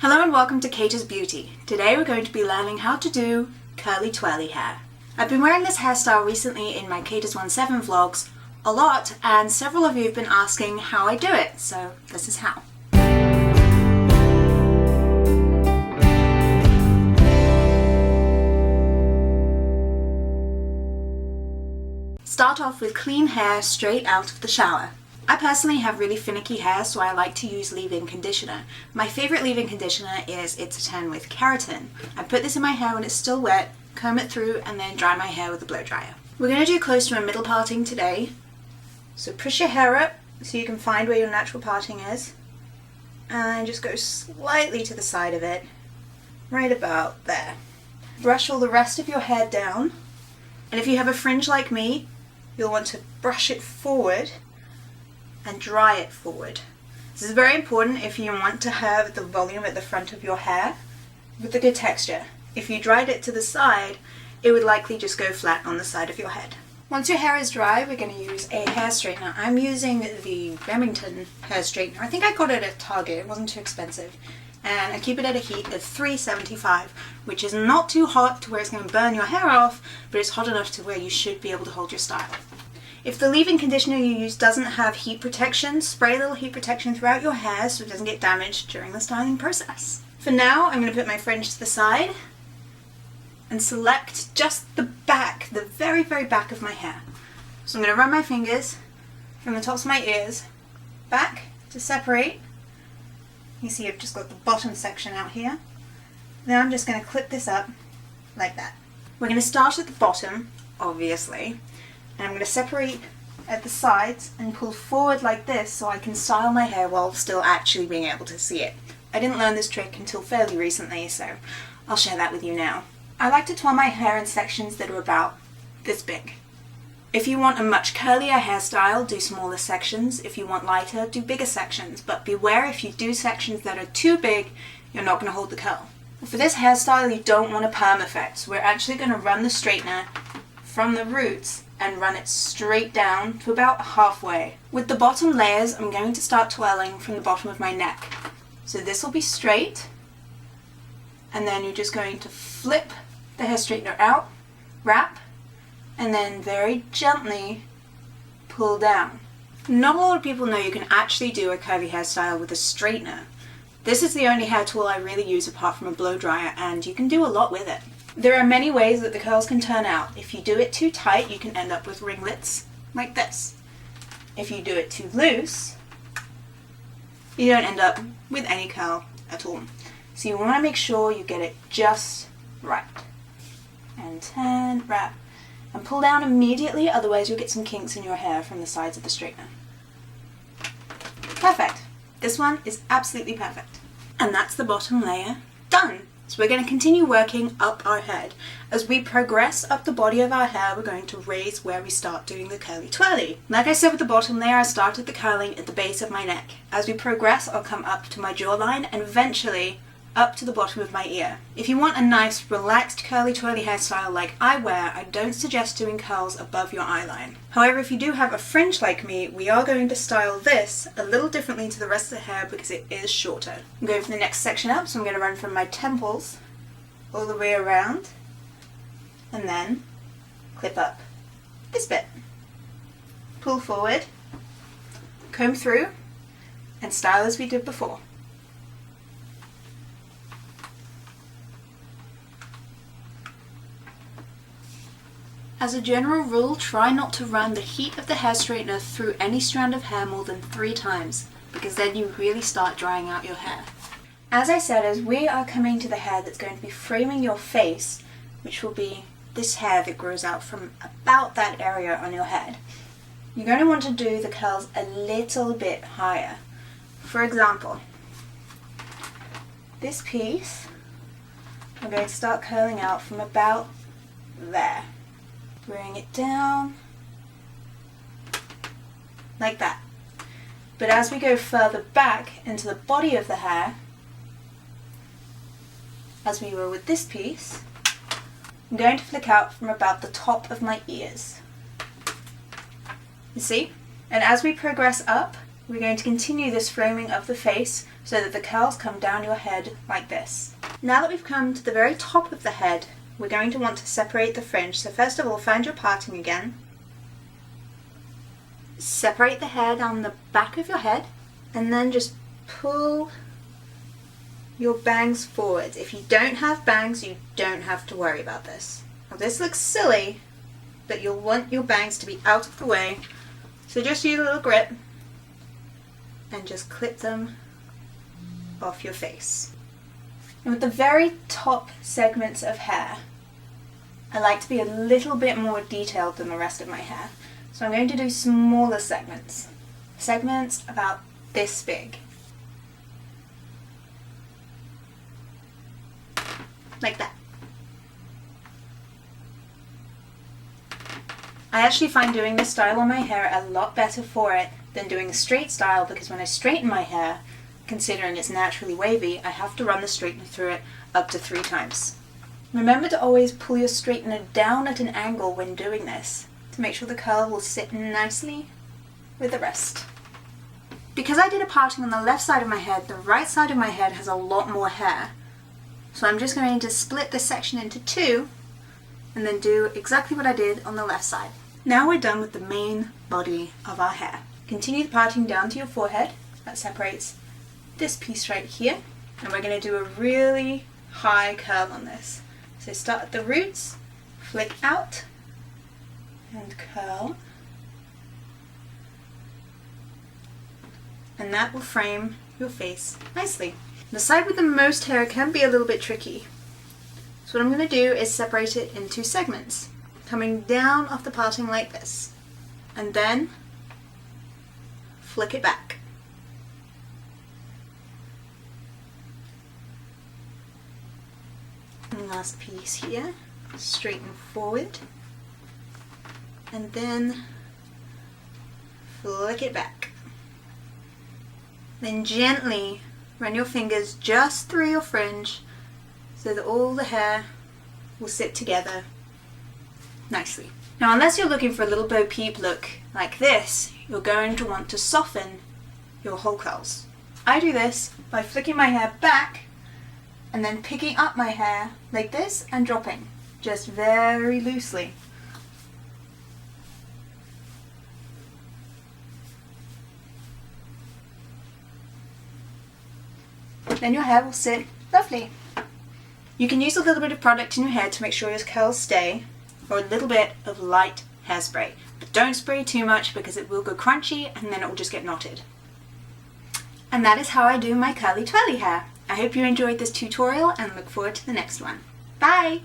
Hello and welcome to KatersBeauty. Today we're going to be learning how to do curly twirly hair. I've been wearing this hairstyle recently in my Katers17 vlogs a lot, and several of you have been asking how I do it, so this is how. Start off with clean hair straight out of the shower. I personally have really finicky hair, so I like to use leave-in conditioner. My favourite leave-in conditioner is It's a 10 with keratin. I put this in my hair when it's still wet, comb it through, and then dry my hair with a blow dryer. We're going to do close to a middle parting today. So push your hair up so you can find where your natural parting is. And just go slightly to the side of it, right about there. Brush all the rest of your hair down. And if you have a fringe like me, you'll want to brush it forward and dry it forward. This is very important if you want to have the volume at the front of your hair with a good texture. If you dried it to the side, it would likely just go flat on the side of your head. Once your hair is dry, we're going to use a hair straightener. I'm using the Remington hair straightener. I think I got it at Target, it wasn't too expensive. And I keep it at a heat of 375, which is not too hot to where it's going to burn your hair off, but it's hot enough to where you should be able to hold your style. If the leave-in conditioner you use doesn't have heat protection, spray a little heat protection throughout your hair so it doesn't get damaged during the styling process. For now, I'm going to put my fringe to the side and select just the back, the very, very back of my hair. So I'm going to run my fingers from the tops of my ears back to separate. You see I've just got the bottom section out here. Now I'm just going to clip this up like that. We're going to start at the bottom, obviously. And I'm going to separate at the sides and pull forward like this so I can style my hair while still actually being able to see it. I didn't learn this trick until fairly recently, so I'll share that with you now. I like to twirl my hair in sections that are about this big. If you want a much curlier hairstyle, do smaller sections. If you want lighter, do bigger sections. But beware, if you do sections that are too big, you're not going to hold the curl. For this hairstyle, you don't want a perm effect, so we're actually going to run the straightener from the roots and run it straight down to about halfway. With the bottom layers, I'm going to start twirling from the bottom of my neck. So this will be straight, and then you're just going to flip the hair straightener out, wrap, and then very gently pull down. Not a lot of people know you can actually do a curvy hairstyle with a straightener. This is the only hair tool I really use apart from a blow dryer, and you can do a lot with it. There are many ways that the curls can turn out. If you do it too tight, you can end up with ringlets like this. If you do it too loose, you don't end up with any curl at all. So you want to make sure you get it just right. And turn, wrap, and pull down immediately, otherwise you'll get some kinks in your hair from the sides of the straightener. Perfect. This one is absolutely perfect. And that's the bottom layer done. So we're going to continue working up our head. As we progress up the body of our hair, we're going to raise where we start doing the curly twirly. Like I said with the bottom layer, I started the curling at the base of my neck. As we progress, I'll come up to my jawline and eventually up to the bottom of my ear. If you want a nice, relaxed, curly twirly hairstyle like I wear, I don't suggest doing curls above your eyeline. However, if you do have a fringe like me, we are going to style this a little differently to the rest of the hair because it is shorter. I'm going for the next section up, so I'm going to run from my temples all the way around and then clip up this bit. Pull forward, comb through, and style as we did before. As a general rule, try not to run the heat of the hair straightener through any strand of hair more than 3 times, because then you really start drying out your hair. As I said, as we are coming to the hair that's going to be framing your face, which will be this hair that grows out from about that area on your head, you're going to want to do the curls a little bit higher. For example, this piece, I'm going to start curling out from about there. Bring it down, like that. But as we go further back into the body of the hair, as we were with this piece, I'm going to flick out from about the top of my ears. You see? And as we progress up, we're going to continue this framing of the face so that the curls come down your head like this. Now that we've come to the very top of the head, we're going to want to separate the fringe. So first of all, find your parting again. Separate the hair down the back of your head, and then just pull your bangs forward. If you don't have bangs, you don't have to worry about this. Now this looks silly, but you'll want your bangs to be out of the way. So just use a little grip and just clip them off your face. And with the very top segments of hair, I like to be a little bit more detailed than the rest of my hair. So I'm going to do smaller segments. Segments about this big. Like that. I actually find doing this style on my hair a lot better for it than doing a straight style, because when I straighten my hair, considering it's naturally wavy, I have to run the straightener through it up to 3 times. Remember to always pull your straightener down at an angle when doing this, to make sure the curl will sit nicely with the rest. Because I did a parting on the left side of my head, the right side of my head has a lot more hair. So I'm just going to split this section into 2 and then do exactly what I did on the left side. Now we're done with the main body of our hair. Continue the parting down to your forehead. That separates this piece right here. And we're going to do a really high curl on this. So start at the roots, flick out, and curl. And that will frame your face nicely. The side with the most hair can be a little bit tricky. So what I'm going to do is separate it in 2 segments, coming down off the parting like this, and then flick it back. And last piece here, straighten forward, and then flick it back. Then gently run your fingers just through your fringe so that all the hair will sit together nicely. Now, unless you're looking for a little bo peep look like this, you're going to want to soften your whole curls. I do this by flicking my hair back and then picking up my hair like this and dropping, just very loosely. Then your hair will sit lovely. You can use a little bit of product in your hair to make sure your curls stay, or a little bit of light hairspray. But don't spray too much because it will go crunchy and then it will just get knotted. And that is how I do my curly twirly hair. I hope you enjoyed this tutorial and look forward to the next one. Bye!